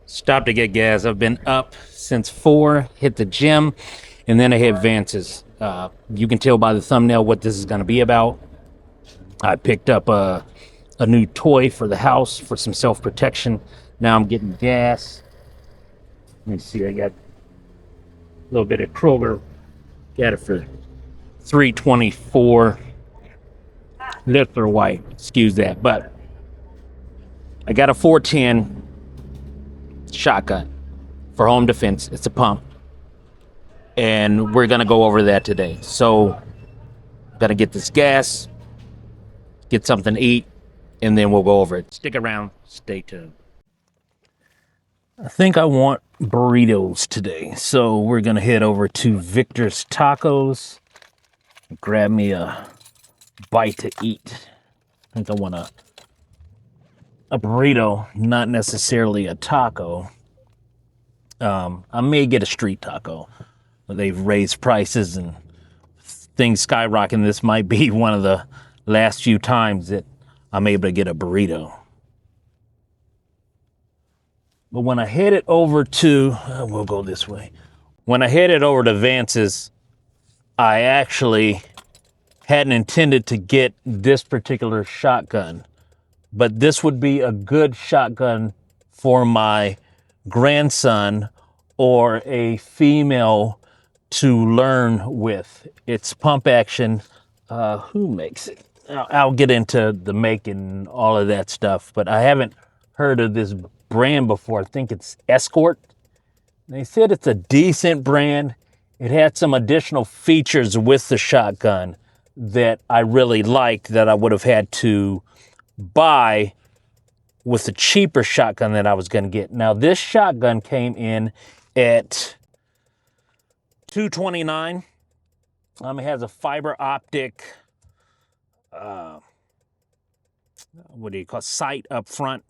Stopped to get gas. I've been up since 4, hit the gym, and then I hit Vance's. You can tell by the thumbnail what this is going to be about. I picked up a new toy for the house for some self-protection. Now I'm getting gas. Let me see, I got a little bit of Kroger. Got it for $3.24. Left or white, excuse that. But I got a 410 shotgun for home defense. It's a pump. And we're going to go over that today. So, got to get this gas, get something to eat, and then we'll go over it. Stick around. Stay tuned. I think I want burritos today. So, we're going to head over to Victor's Tacos. Grab me a bite to eat. I think I want a burrito, not necessarily a taco. I may get a street taco. They've raised prices and things skyrocketing. This might be one of the last few times that I'm able to get a burrito. But when I headed over to, we'll go this way. When I headed over to Vance's, I actually hadn't intended to get this particular shotgun, but this would be a good shotgun for my grandson or a female to learn with. It's pump action. Who makes it? I'll get into the make and all of that stuff, but I haven't heard of this brand before. I think it's Escort. They said it's a decent brand. It had some additional features with the shotgun that I really liked that I would have had to buy with the cheaper shotgun that I was going to get. Now, this shotgun came in at $229. It has a fiber optic, sight up front,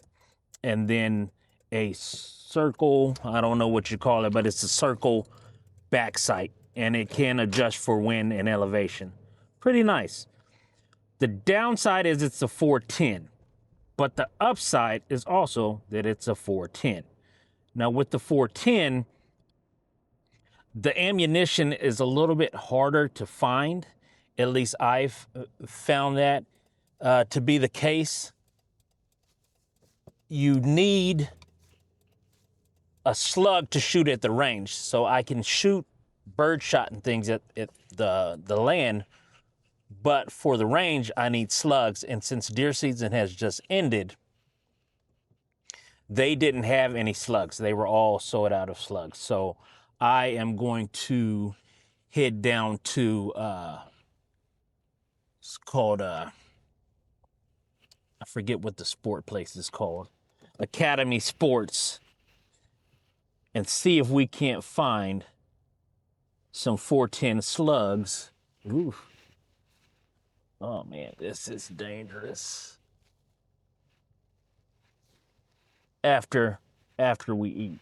and then a circle, I don't know what you call it, but it's a circle back sight, and it can adjust for wind and elevation. Pretty nice. The downside is it's a 410, but the upside is also that it's a 410. Now, with the 410, the ammunition is a little bit harder to find. At least I've found that to be the case. You need a slug to shoot at the range. So I can shoot birdshot and things at the land, but for the range, I need slugs. And since deer season has just ended, they didn't have any slugs. They were all sold out of slugs. So I am going to head down to, it's called, I forget what the sport place is called, Academy Sports, and see if we can't find some 410 slugs. Ooh. Oh man, this is dangerous. After we eat.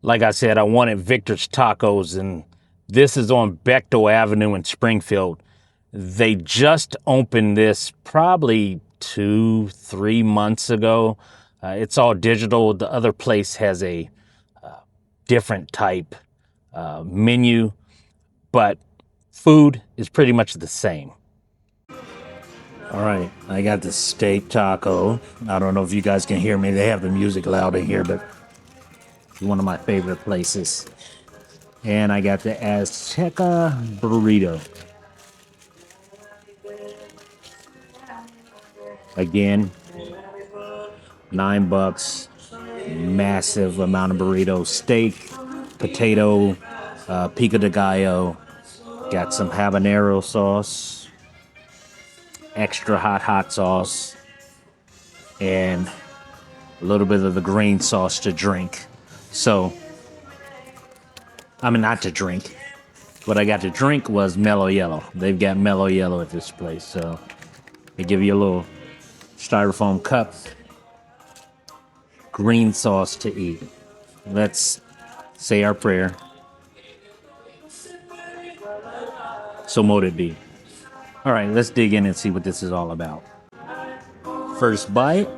Like I said, I wanted Victor's Tacos, and this is on Bechtel Avenue in Springfield. They just opened this probably 2-3 months ago. It's all digital. The other place has a different type menu, but food is pretty much the same. All right, I got the steak taco. I don't know if you guys can hear me. They have the music loud in here, but it's one of my favorite places. And I got the Azteca burrito. Again, $9. Massive amount of burritos. Steak, potato, pico de gallo. Got some habanero sauce, extra hot sauce, and a little bit of the green sauce to drink. So, not to drink. What I got to drink was Mellow Yellow. They've got Mellow Yellow at this place. So, they give you a little styrofoam cup, green sauce to eat. Let's say our prayer. So mote it be. All right, let's dig in and see what this is all about. First bite.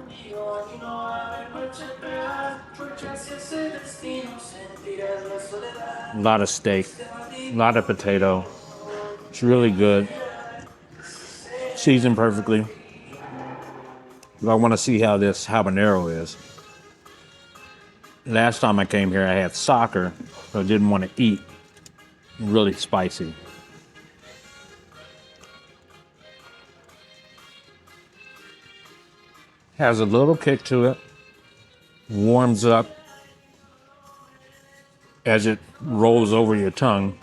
lot of steak, a lot of potato. It's really good. Seasoned perfectly. But I want to see how this habanero is. Last time I came here, I had soccer, so I didn't want to eat. Really spicy. Has a little kick to it. Warms up as it rolls over your tongue.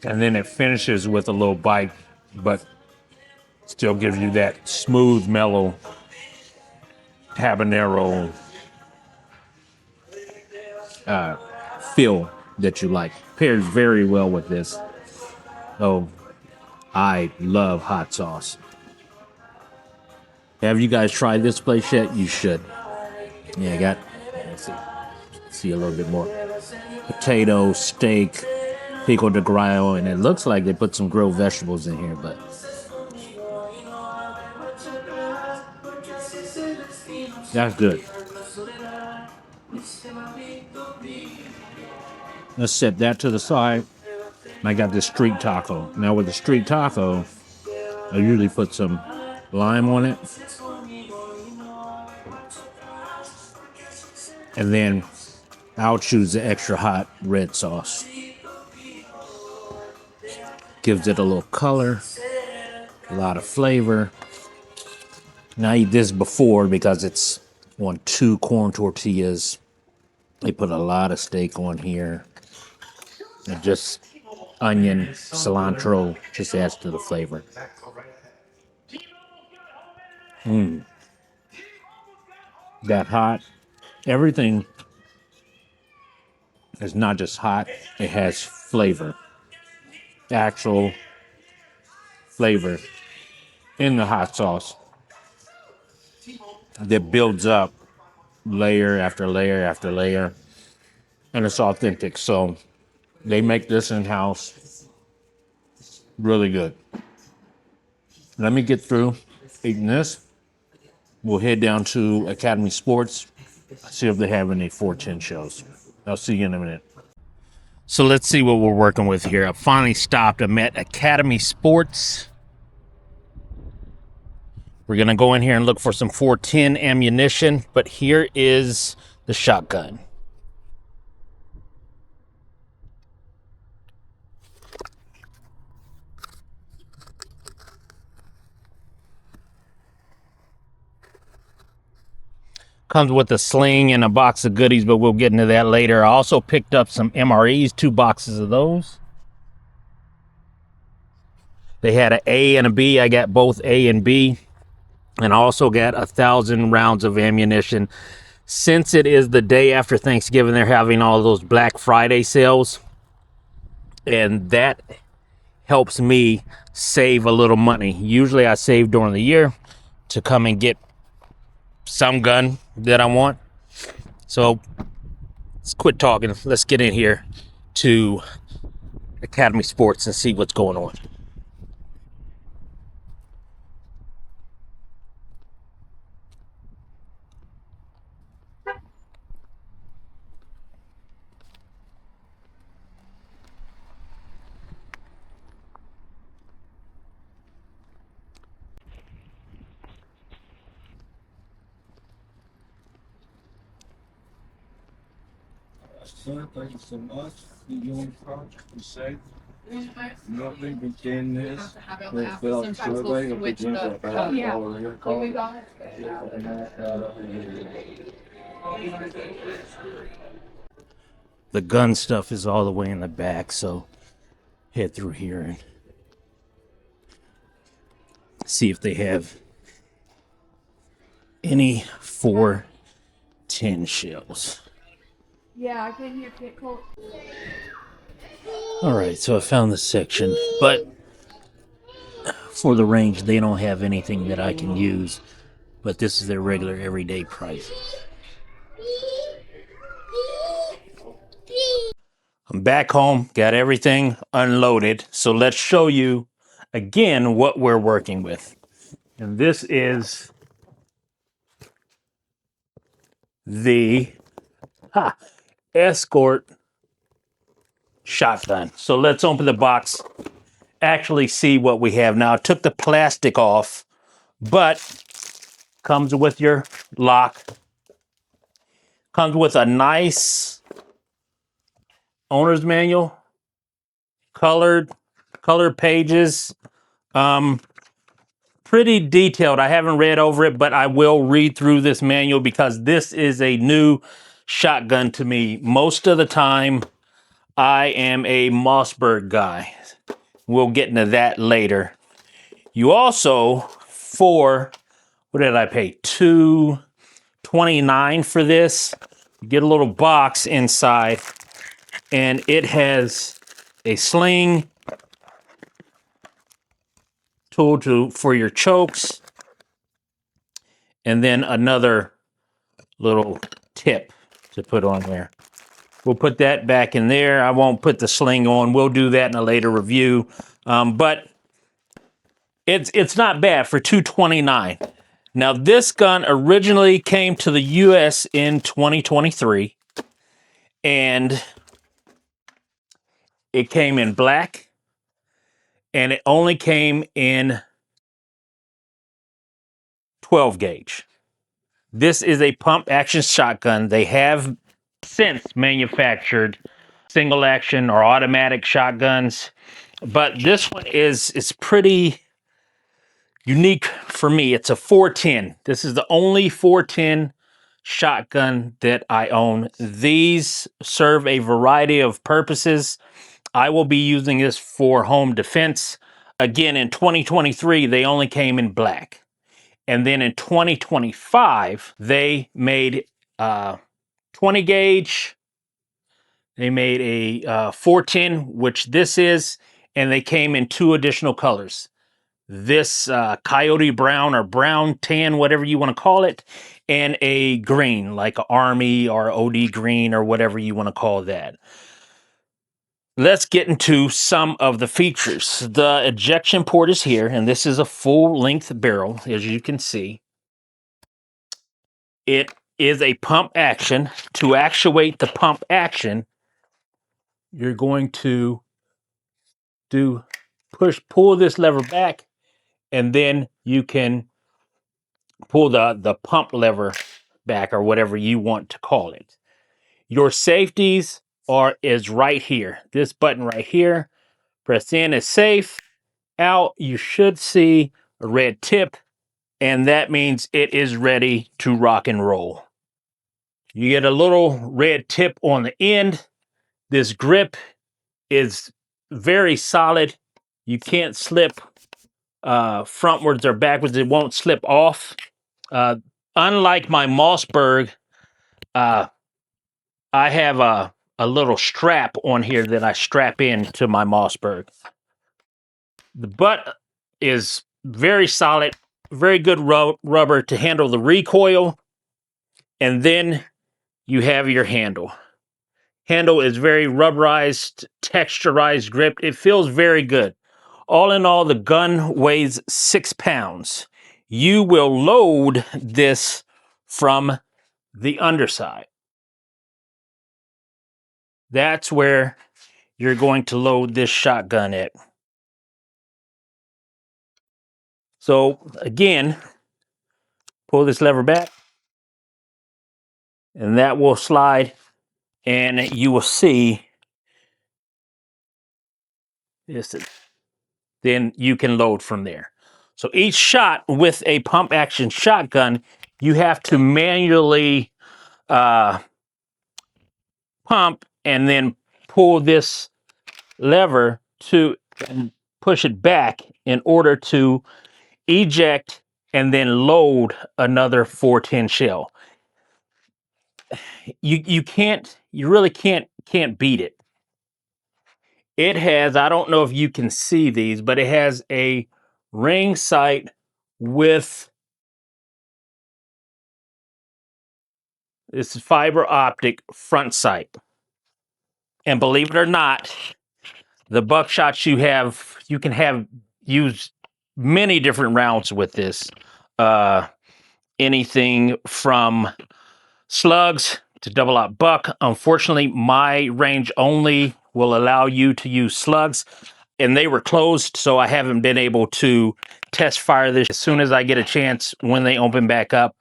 And then it finishes with a little bite, but still gives you that smooth, mellow habanero feel that you like. Pairs very well with this. Oh, I love hot sauce. Have you guys tried this place yet? You should. Yeah, I got, let's see a little bit more. Potato, steak, pico de gallo, and it looks like they put some grilled vegetables in here, but that's good. Let's set that to the side. I got this street taco. Now with the street taco, I usually put some lime on it. And then I'll choose the extra hot red sauce. Gives it a little color, a lot of flavor. And I eat this before because it's on 2 corn tortillas. They put a lot of steak on here. And just onion, cilantro, just adds to the flavor. That hot. Everything is not just hot, it has flavor. Actual flavor in the hot sauce that builds up layer after layer after layer. And it's authentic. So they make this in-house. Really good. Let me get through eating this. We'll head down to Academy Sports, see if they have any 410 shows. I'll see you in a minute. So let's see what we're working with here. I finally stopped. I'm at Academy Sports. We're going to go in here and look for some 410 ammunition, but here is the shotgun. Comes with a sling and a box of goodies, but we'll get into that later. I also picked up some MREs, 2 boxes of those. They had an A and a B. I got both A and B. And I also got 1,000 rounds of ammunition. Since it is the day after Thanksgiving, they're having all those Black Friday sales. And that helps me save a little money. Usually I save during the year to come and get some gun that I want. So let's quit talking. Let's get in here to Academy Sports and see what's going on. Sir, thank you so much. You want to say? Nothing begin this. We'll fill out survey of the general about all your calls. The gun stuff is all the way in the back, so head through here and see if they have any 410 shells. Yeah, I came here to get cold. Alright, so I found this section, but for the range, they don't have anything that I can use, but this is their regular everyday price. I'm back home, got everything unloaded, so let's show you again what we're working with. And this is the Escort Shotgun. So let's open the box, actually see what we have. Now, I took the plastic off, but comes with your lock. Comes with a nice owner's manual, colored pages. Pretty detailed. I haven't read over it, but I will read through this manual because this is a new shotgun to me. Most of the time, I am a Mossberg guy. We'll get into that later. You also, for, what did I pay? $2.29 for this. You get a little box inside, and it has a sling, tool for your chokes, and then another little tip to put on there. We'll put that back in there. I won't put the sling on. We'll do that in a later review. But it's not bad for $2.29. Now, this gun originally came to the U.S. in 2023, and it came in black, and it only came in 12 gauge. This is a pump action shotgun. They have since manufactured single action or automatic shotguns, but this one is pretty unique for me. It's a 410. This is the only 410 shotgun that I own. These serve a variety of purposes. I will be using this for home defense. Again, in 2023, they only came in black. And then in 2025, they made 20 gauge. They made a 410, which this is, and they came in 2 additional colors. This coyote brown or brown tan, whatever you want to call it, and a green, like an army or OD green or whatever you want to call that. Let's get into some of the features. The ejection port is here, and this is a full-length barrel, as you can see. It is a pump action. To actuate the pump action, you're going to pull this lever back, and then you can pull the pump lever back, or whatever you want to call it. Your safeties is right here. This button right here. Press in is safe. Out, you should see a red tip, and that means it is ready to rock and roll. You get a little red tip on the end. This grip is very solid. You can't slip frontwards or backwards. It won't slip off. Unlike my Mossberg, I have a little strap on here that I strap in to my Mossberg. The butt is very solid, very good rubber to handle the recoil. And then you have your handle. Handle is very rubberized, texturized grip. It feels very good. All in all, the gun weighs 6 pounds. You will load this from the underside. That's where you're going to load this shotgun at. So again, pull this lever back, and that will slide, and you will see this. Then you can load from there. So each shot with a pump action shotgun, you have to manually pump and then pull this lever to push it back in order to eject and then load another 410 shell. You really can't beat it. It has, I don't know if you can see these, but it has a ring sight with this fiber optic front sight. And believe it or not, the buckshots you can use many different rounds with this. Anything from slugs to double out buck. Unfortunately, my range only will allow you to use slugs, and they were closed, so I haven't been able to test fire this. As soon as I get a chance, when they open back up,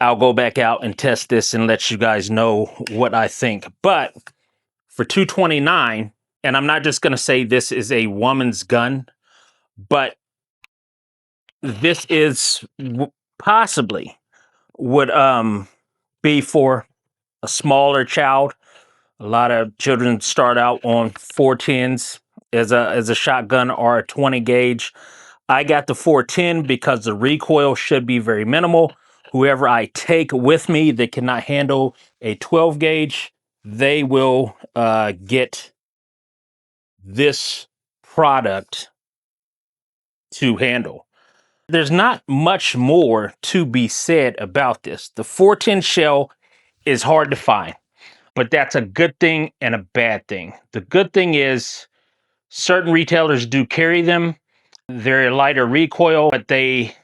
I'll go back out and test this and let you guys know what I think. But for $229, and I'm not just going to say this is a woman's gun, but this is possibly would be for a smaller child. A lot of children start out on 410s as a shotgun or a 20 gauge. I got the 410 because the recoil should be very minimal. Whoever I take with me that cannot handle a 12 gauge, they will get this product to handle. There's not much more to be said about this. The 410 shell is hard to find, but that's a good thing and a bad thing. The good thing is certain retailers do carry them. They're lighter recoil, but they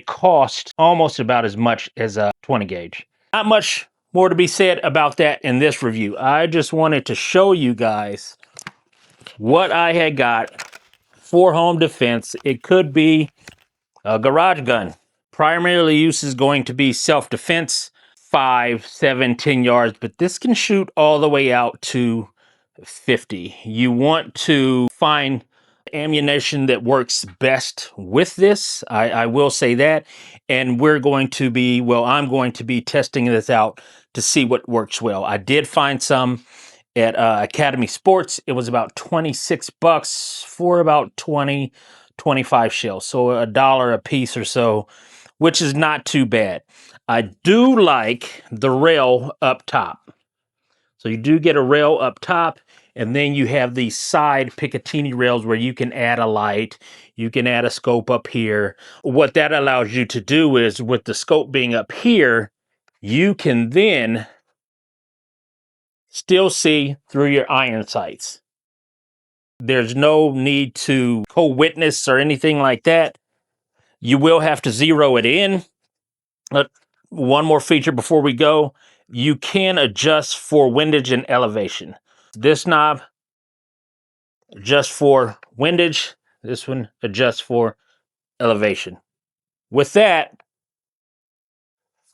cost almost about as much as a 20 gauge. Not much more to be said about that in this review. I just wanted to show you guys what I had got for home defense. It could be a garage gun. Primarily use is going to be self-defense, 5, 7, 10 yards, but this can shoot all the way out to 50. You want to find ammunition that works best with this. I will say that. And we're going to be, well, I'm going to be testing this out to see what works well. I did find some at Academy Sports. It was about 26 bucks for about 20, 25 shells. So $1 a piece or so, which is not too bad. I do like the rail up top. So you do get a rail up top, and then you have these side Picatinny rails where you can add a light, you can add a scope up here. What that allows you to do is, with the scope being up here, you can then still see through your iron sights. There's no need to co-witness or anything like that. You will have to zero it in. But one more feature before we go, you can adjust for windage and elevation. This knob adjusts for windage. This one adjusts for elevation. With that,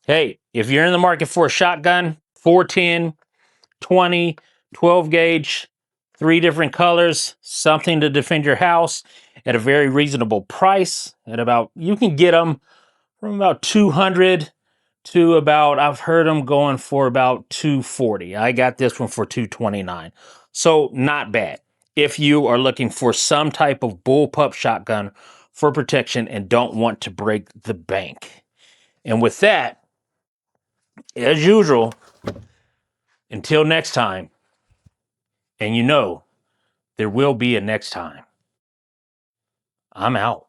hey, if you're in the market for a shotgun, 410, 20, 12 gauge, 3 different colors, something to defend your house at a very reasonable price, at about, you can get them from about 200 to about, I've heard them going for about 240. I got this one for 229. So not bad. If you are looking for some type of bullpup shotgun for protection and don't want to break the bank. And with that, as usual, until next time, and you know, there will be a next time, I'm out.